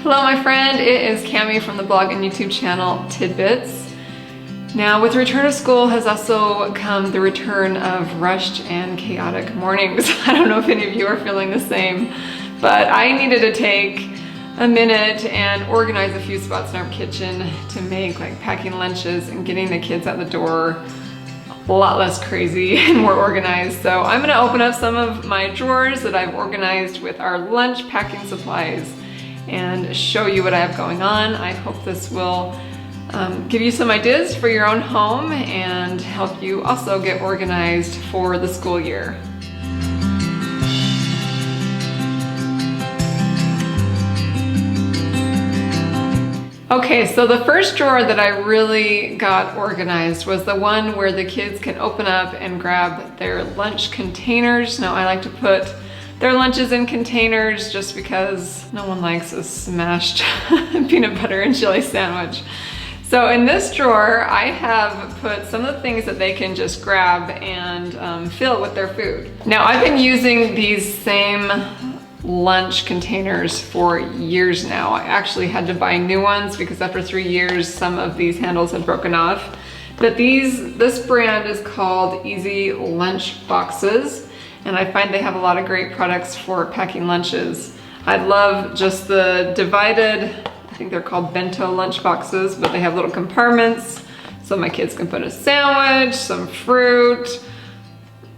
Hello my friend, it is Cami from the blog and YouTube channel Tidbits. Now with return to school has also come the return of rushed and chaotic mornings. I don't know if any of you are feeling the same, but I needed to take a minute and organize a few spots in our kitchen to make like packing lunches and getting the kids out the door a lot less crazy and more organized. So I'm gonna open up some of my drawers that I've organized with our lunch packing supplies and show you what I have going on. I hope this will give you some ideas for your own home and help you also get organized for the school year. Okay, so the first drawer that I really got organized was the one where the kids can open up and grab their lunch containers. Now I like to put their lunches in containers just because no one likes a smashed peanut butter and jelly sandwich. So in this drawer, I have put some of the things that they can just grab and fill with their food. Now I've been using these same lunch containers for years now. I actually had to buy new ones because after 3 years, some of these handles had broken off. But this brand is called Easy Lunch Boxes, and I find they have a lot of great products for packing lunches. I love just the divided, I think they're called bento lunch boxes, but they have little compartments so my kids can put a sandwich, some fruit,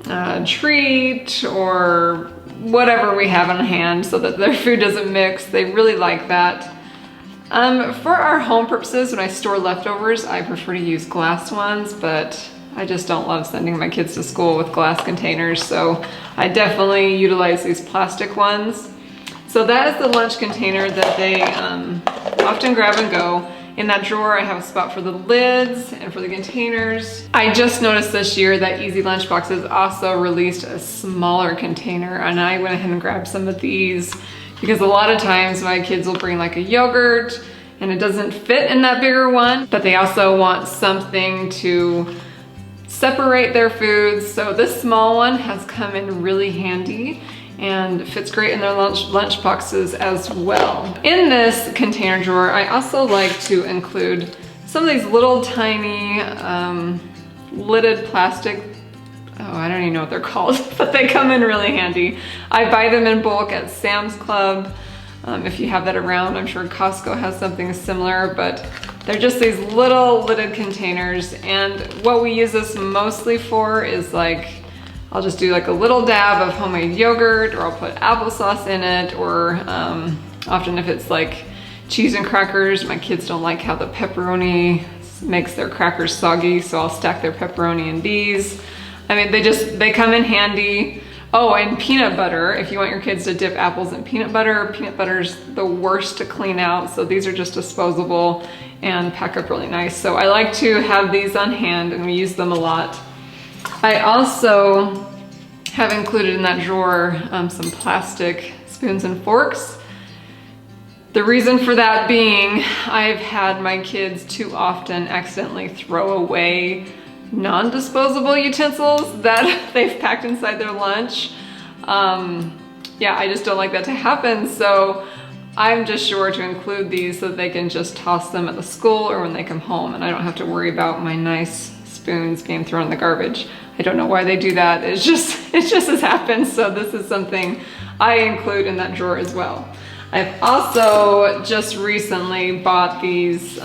a treat, or whatever we have on hand so that their food doesn't mix. They really like that. For our home purposes, when I store leftovers, I prefer to use glass ones, but I just don't love sending my kids to school with glass containers, so I definitely utilize these plastic ones. So that is the lunch container that they often grab and go. In that drawer, I have a spot for the lids and for the containers. I just noticed this year that Easy Lunch Boxes also released a smaller container, and I went ahead and grabbed some of these because a lot of times my kids will bring like a yogurt and it doesn't fit in that bigger one, but they also want something to separate their foods. So this small one has come in really handy and fits great in their lunch boxes as well. In this container drawer, I also like to include some of these little tiny lidded plastic, I don't even know what they're called, but they come in really handy. I buy them in bulk at Sam's Club. If you have that around, I'm sure Costco has something similar, but they're just these little lidded containers. And what we use this mostly for is like, I'll just do like a little dab of homemade yogurt, or I'll put applesauce in it, or often if it's like cheese and crackers, my kids don't like how the pepperoni makes their crackers soggy, so I'll stack their pepperoni in these. I mean, they come in handy. Oh, and peanut butter. If you want your kids to dip apples in peanut butter's the worst to clean out, so these are just disposable and pack up really nice. So I like to have these on hand, and we use them a lot. I also have included in that drawer some plastic spoons and forks. The reason for that being, I've had my kids too often accidentally throw away non-disposable utensils that they've packed inside their lunch. Yeah, I just don't like that to happen, so I'm just sure to include these so that they can just toss them at the school or when they come home, and I don't have to worry about my nice spoons being thrown in the garbage. I don't know why they do that. It just has happened, so this is something I include in that drawer as well. I've also just recently bought these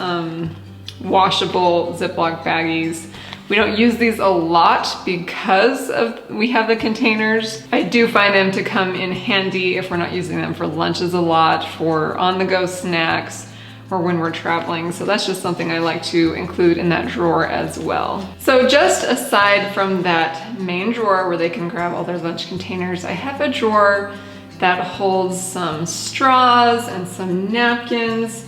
washable Ziploc baggies. We don't use these a lot because we have the containers. I do find them to come in handy if we're not using them for lunches a lot, for on-the-go snacks, or when we're traveling. So that's just something I like to include in that drawer as well. So just aside from that main drawer where they can grab all their lunch containers, I have a drawer that holds some straws and some napkins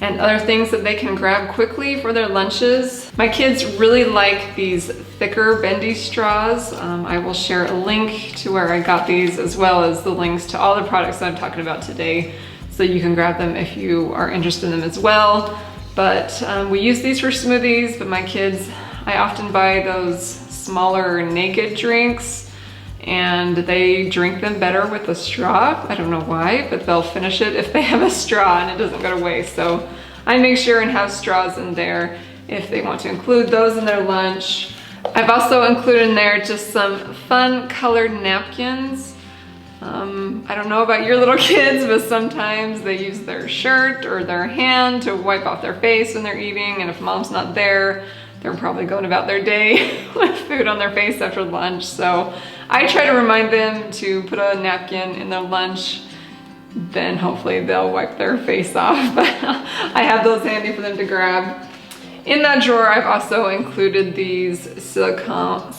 and other things that they can grab quickly for their lunches. My kids really like these thicker bendy straws. I will share a link to where I got these, as well as the links to all the products that I'm talking about today, so you can grab them if you are interested in them as well. But we use these for smoothies, but my kids, I often buy those smaller naked drinks, and they drink them better with a straw. I don't know why, but they'll finish it if they have a straw and it doesn't go to waste. So I make sure and have straws in there if they want to include those in their lunch. I've also included in there just some fun colored napkins. I don't know about your little kids, but sometimes they use their shirt or their hand to wipe off their face when they're eating, and if mom's not there, they're probably going about their day with food on their face after lunch. So I try to remind them to put a napkin in their lunch, then hopefully they'll wipe their face off. But I have those handy for them to grab. In that drawer, I've also included these silicone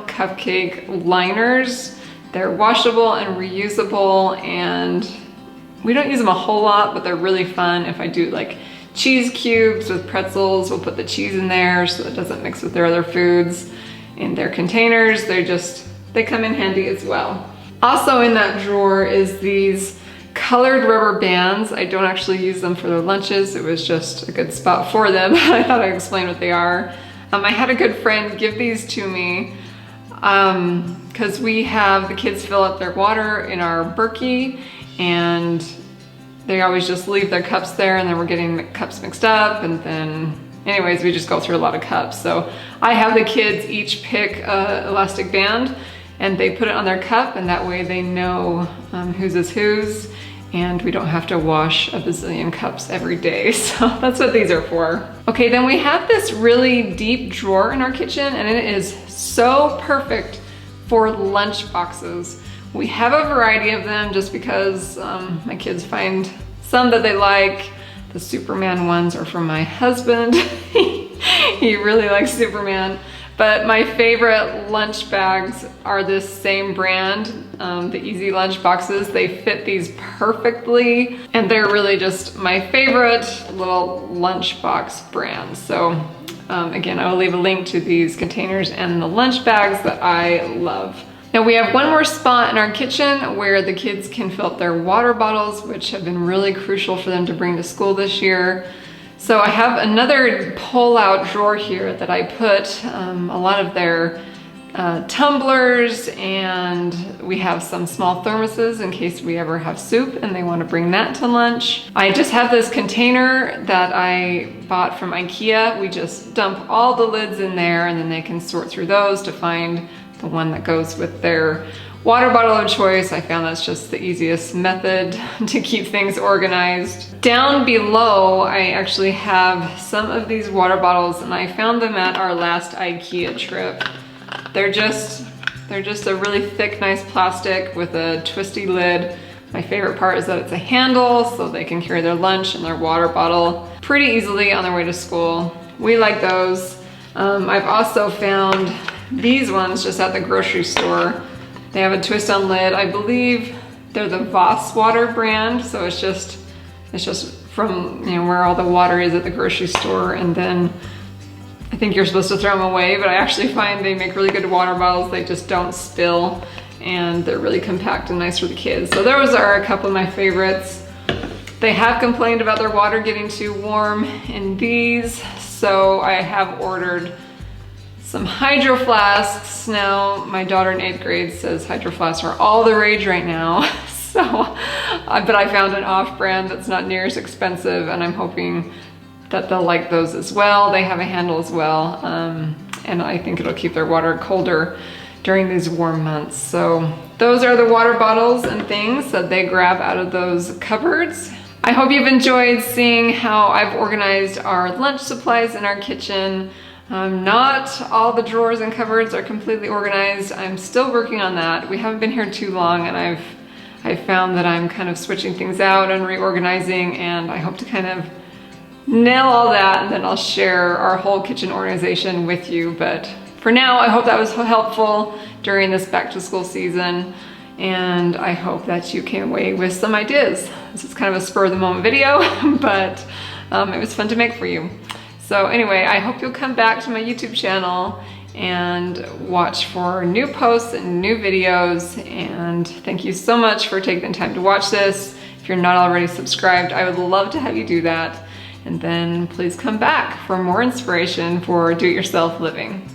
cupcake liners. They're washable and reusable, and we don't use them a whole lot, but they're really fun. If I do like cheese cubes with pretzels, we'll put the cheese in there so it doesn't mix with their other foods. In their containers, they come in handy as well. Also in that drawer is these colored rubber bands. I don't actually use them for their lunches. It was just a good spot for them. I thought I'd explain what they are. I had a good friend give these to me because we have the kids fill up their water in our Berkey, and they always just leave their cups there, and then we're getting cups mixed up, and then anyways, we just go through a lot of cups. So I have the kids each pick a elastic band and they put it on their cup, and that way they know whose is whose, and we don't have to wash a bazillion cups every day. So that's what these are for. Okay, then we have this really deep drawer in our kitchen, and it is so perfect for lunch boxes. We have a variety of them just because my kids find some that they like. The Superman ones are from my husband. He really likes Superman. But my favorite lunch bags are this same brand, the Easy Lunch boxes. They fit these perfectly, and they're really just my favorite little lunch box brand. So again, I will leave a link to these containers and the lunch bags that I love. Now we have one more spot in our kitchen where the kids can fill up their water bottles, which have been really crucial for them to bring to school this year. So I have another pull-out drawer here that I put a lot of their tumblers, and we have some small thermoses in case we ever have soup and they want to bring that to lunch. I just have this container that I bought from IKEA. We just dump all the lids in there, and then they can sort through those to find the one that goes with their water bottle of choice. I found that's just the easiest method to keep things organized. Down below, I actually have some of these water bottles, and I found them at our last IKEA trip. They're just a really thick, nice plastic with a twisty lid. My favorite part is that it's a handle, so they can carry their lunch and their water bottle pretty easily on their way to school. We like those. I've also found these ones just at the grocery store. They have a twist on lid. I believe they're the Voss water brand, so it's just from where all the water is at the grocery store, and then I think you're supposed to throw them away, but I actually find they make really good water bottles. They just don't spill, and they're really compact and nice for the kids. So those are a couple of my favorites. They have complained about their water getting too warm in these, so I have ordered some hydro flasks. Now, my daughter in 8th grade says hydro flasks are all the rage right now. So, but I found an off-brand that's not near as expensive, and I'm hoping that they'll like those as well. They have a handle as well, and I think it'll keep their water colder during these warm months. So those are the water bottles and things that they grab out of those cupboards. I hope you've enjoyed seeing how I've organized our lunch supplies in our kitchen. Not all the drawers and cupboards are completely organized. I'm still working on that. We haven't been here too long, and I've found that I'm kind of switching things out and reorganizing, and I hope to kind of nail all that, and then I'll share our whole kitchen organization with you. But for now, I hope that was helpful during this back to school season, and I hope that you came away with some ideas. This is kind of a spur of the moment video, but it was fun to make for you. So anyway, I hope you'll come back to my YouTube channel and watch for new posts and new videos. And thank you so much for taking the time to watch this. If you're not already subscribed, I would love to have you do that. And then please come back for more inspiration for do-it-yourself living.